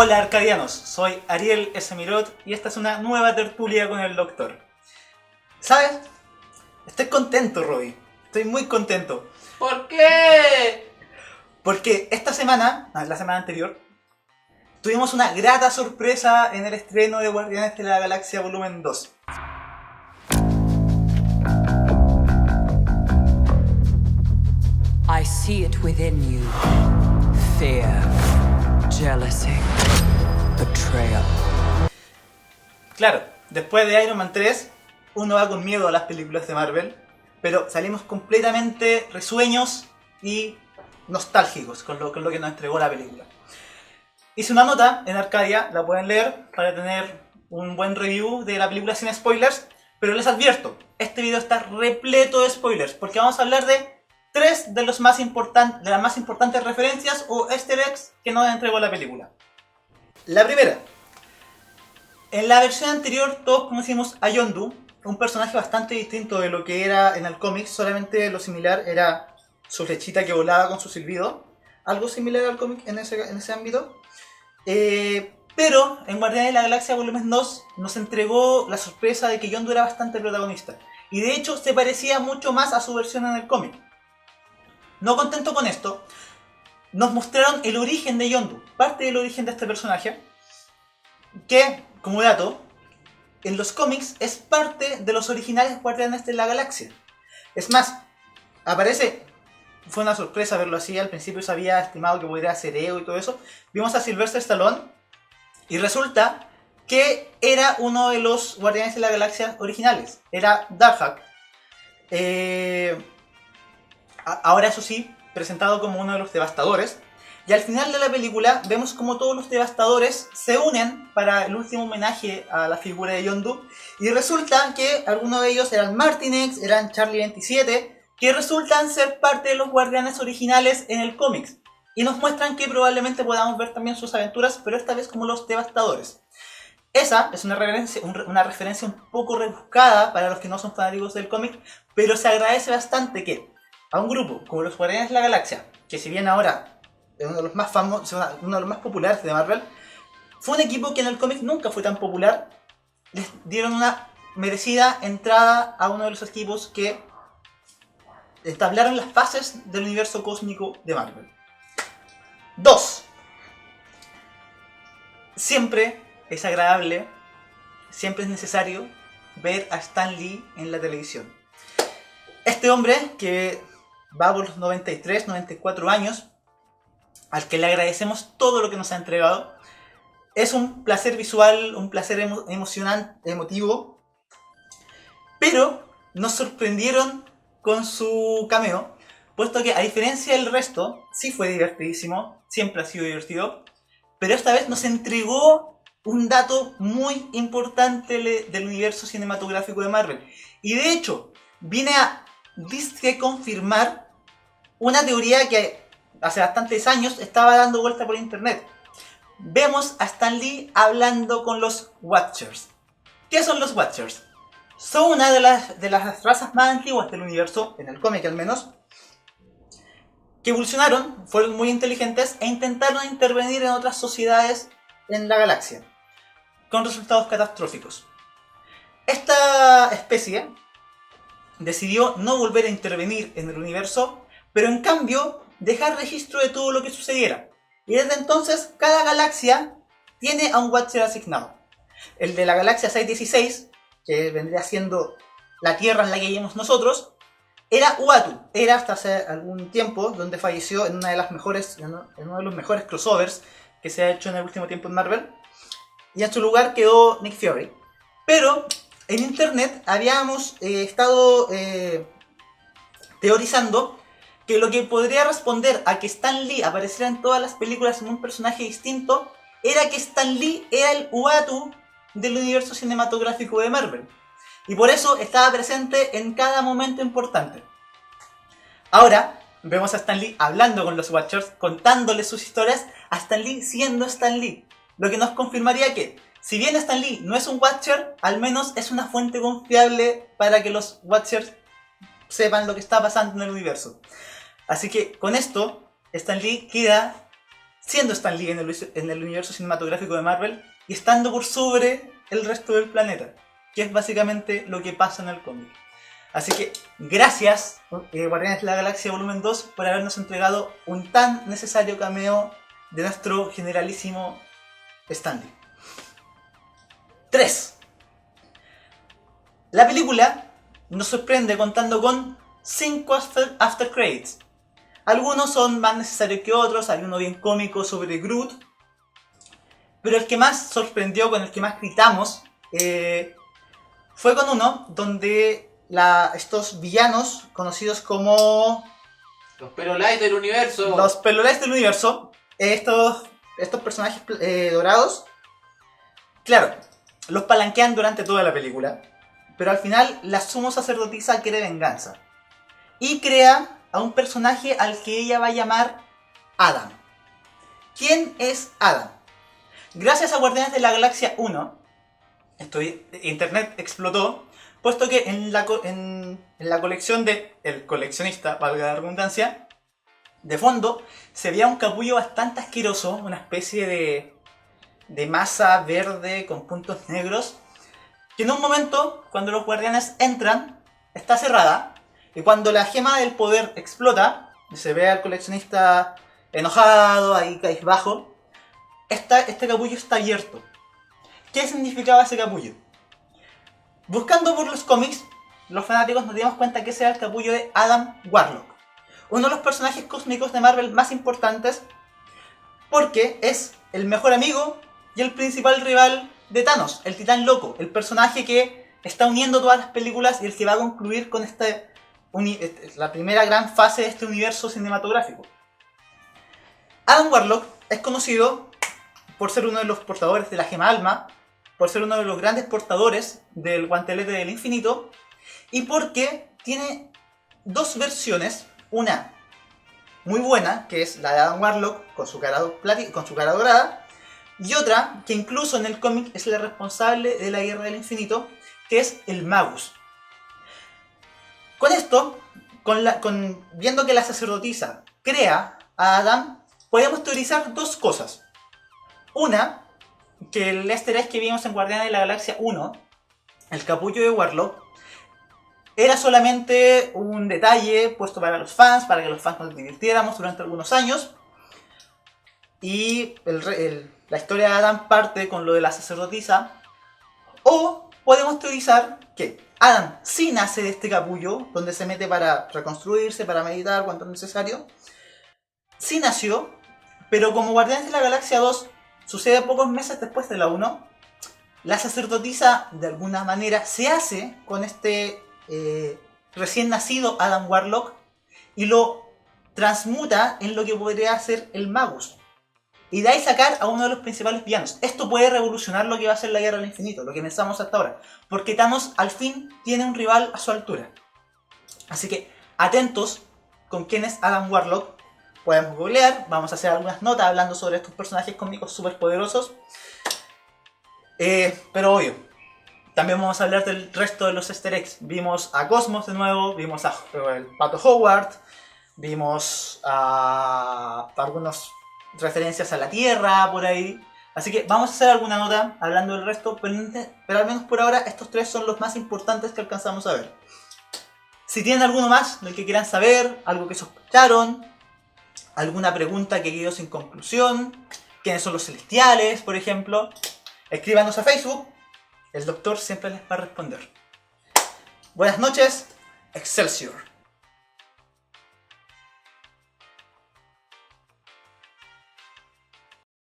Hola arcadianos, soy Ariel S. Mirot y esta es una nueva tertulia con el Doctor. ¿Sabes? Estoy contento, Robbie. Estoy muy contento. ¿Por qué? Porque esta semana, la semana anterior, tuvimos una grata sorpresa en el estreno de Guardianes de la Galaxia Volumen 2. I see it within you. Fear, jealousy, betrayal. Claro, después de Iron Man 3, uno va con miedo a las películas de Marvel, pero salimos completamente risueños y nostálgicos con lo que nos entregó la película. Hice una nota en Arcadia, la pueden leer para tener un buen review de la película sin spoilers, pero les advierto, este video está repleto de spoilers, porque vamos a hablar de tres de las más importantes referencias o easter eggs que nos entregó la película. La primera. En la versión anterior todos conocimos a Yondu, un personaje bastante distinto de lo que era en el cómic, solamente lo similar era su flechita que volaba con su silbido, algo similar al cómic en ese ámbito. Pero en Guardianes de la Galaxia Volumen 2 nos entregó la sorpresa de que Yondu era bastante protagonista, y de hecho se parecía mucho más a su versión en el cómic. No contento con esto, nos mostraron el origen de Yondu, parte del origen de este personaje, que, como dato, en los cómics es parte de los originales Guardianes de la Galaxia. Es más, aparece, fue una sorpresa verlo así, al principio se había estimado que podría ser Ego y todo eso. Vimos a Sylvester Stallone y resulta que era uno de los Guardianes de la Galaxia originales, era Darkhawk. Ahora eso sí, presentado como uno de los devastadores. Y al final de la película vemos como todos los devastadores se unen para el último homenaje a la figura de Yondu. Y resulta que algunos de ellos eran Martinex, eran Charlie 27, que resultan ser parte de los guardianes originales en el cómics. Y nos muestran que probablemente podamos ver también sus aventuras, pero esta vez como los devastadores. Esa es una referencia un poco rebuscada para los que no son fanáticos del cómic, pero se agradece bastante que a un grupo como los Guardianes de la Galaxia, que si bien ahora es uno de los más famosos, uno de los más populares de Marvel, fue un equipo que en el cómic nunca fue tan popular, les dieron una merecida entrada a uno de los equipos que entablaron las fases del universo cósmico de Marvel. 2. Siempre es agradable, siempre es necesario ver a Stan Lee en la televisión. Este hombre que va por los 93, 94 años, al que le agradecemos todo lo que nos ha entregado, es un placer visual, un placer emocionante, emotivo, pero nos sorprendieron con su cameo, puesto que a diferencia del resto, sí fue divertidísimo, siempre ha sido divertido, pero esta vez nos entregó un dato muy importante del universo cinematográfico de Marvel. Y de hecho, viene a confirmar una teoría que hace bastantes años estaba dando vuelta por internet. Vemos a Stan Lee hablando con los Watchers. ¿Qué son los Watchers? Son una de las razas más antiguas del universo, en el cómic al menos, que evolucionaron, fueron muy inteligentes e intentaron intervenir en otras sociedades en la galaxia, con resultados catastróficos. Esta especie decidió no volver a intervenir en el universo, pero en cambio dejar registro de todo lo que sucediera. Y desde entonces cada galaxia tiene a un Watcher asignado. El de la galaxia 616, que vendría siendo la Tierra en la que vivimos nosotros, era Uatu. Era hasta hace algún tiempo, donde falleció en uno de los mejores crossovers que se ha hecho en el último tiempo en Marvel. Y en su lugar quedó Nick Fury. Pero en internet habíamos estado teorizando que lo que podría responder a que Stan Lee apareciera en todas las películas en un personaje distinto era que Stan Lee era el Uatu del universo cinematográfico de Marvel. Y por eso estaba presente en cada momento importante. Ahora vemos a Stan Lee hablando con los Watchers, contándoles sus historias, a Stan Lee siendo Stan Lee. Lo que nos confirmaría que, si bien Stan Lee no es un Watcher, al menos es una fuente confiable para que los Watchers sepan lo que está pasando en el universo. Así que con esto, Stan Lee queda siendo Stan Lee en el universo cinematográfico de Marvel y estando por sobre el resto del planeta, que es básicamente lo que pasa en el cómic. Así que gracias, Guardianes de la Galaxia Volumen 2, por habernos entregado un tan necesario cameo de nuestro generalísimo Stan Lee. 3. La película nos sorprende contando con 5 after credits. Algunos son más necesarios que otros, hay uno bien cómico sobre Groot, pero el que más sorprendió, con el que más gritamos, fue con uno donde estos villanos conocidos como Los Perolites del universo. los Perolites del universo, estos personajes dorados, claro, los palanquean durante toda la película, pero al final la sumo sacerdotisa quiere venganza y crea a un personaje al que ella va a llamar Adam. ¿Quién es Adam? Gracias a Guardianes de la Galaxia 1, internet explotó, puesto que en la colección de El Coleccionista, valga la redundancia, de fondo se veía un capullo bastante asqueroso, una especie de masa verde con puntos negros, que en un momento, cuando los guardianes entran, está cerrada, y cuando la gema del poder explota, y se ve al coleccionista enojado, ahí cabizbajo, este capullo está abierto. ¿Qué significaba ese capullo? Buscando por los cómics, los fanáticos nos dimos cuenta que ese era el capullo de Adam Warlock, uno de los personajes cósmicos de Marvel más importantes, porque es el mejor amigo y el principal rival de Thanos, el Titán Loco, el personaje que está uniendo todas las películas y el que va a concluir con la primera gran fase de este universo cinematográfico. Adam Warlock es conocido por ser uno de los portadores de la gema alma, por ser uno de los grandes portadores del guantelete del infinito, y porque tiene dos versiones, una muy buena, que es la de Adam Warlock con su cara dorada, y otra que incluso en el cómic es la responsable de la Guerra del Infinito, que es el Magus. Con esto, viendo que la sacerdotisa crea a Adam, podemos teorizar dos cosas. Una, que el easter egg que vimos en Guardianes de la Galaxia 1, el capullo de Warlock, era solamente un detalle puesto para los fans, para que los fans nos divirtiéramos durante algunos años. Y la historia de Adam parte con lo de la sacerdotisa. O podemos teorizar que Adam sí nace de este capullo, donde se mete para reconstruirse, para meditar cuanto es necesario. Sí nació, pero como Guardianes de la Galaxia 2 sucede pocos meses después de la 1, la sacerdotisa de alguna manera se hace con este recién nacido Adam Warlock y lo transmuta en lo que podría ser el Magus. Y de ahí sacar a uno de los principales villanos. Esto puede revolucionar lo que va a ser la Guerra del Infinito, lo que pensamos hasta ahora. Porque Thanos al fin tiene un rival a su altura. Así que atentos con quién es Adam Warlock. Podemos googlear, vamos a hacer algunas notas hablando sobre estos personajes cómicos súper poderosos. Pero obvio, también vamos a hablar del resto de los easter eggs. Vimos a Cosmos de nuevo, vimos a el Pato Howard, vimos a algunas referencias a la Tierra por ahí. Así que vamos a hacer alguna nota hablando del resto, pero al menos por ahora estos tres son los más importantes que alcanzamos a ver. Si tienen alguno más del que quieran saber, algo que sospecharon, alguna pregunta que quedó sin conclusión, quiénes son los celestiales, por ejemplo, escríbanos a Facebook, el doctor siempre les va a responder. Buenas noches, Excelsior.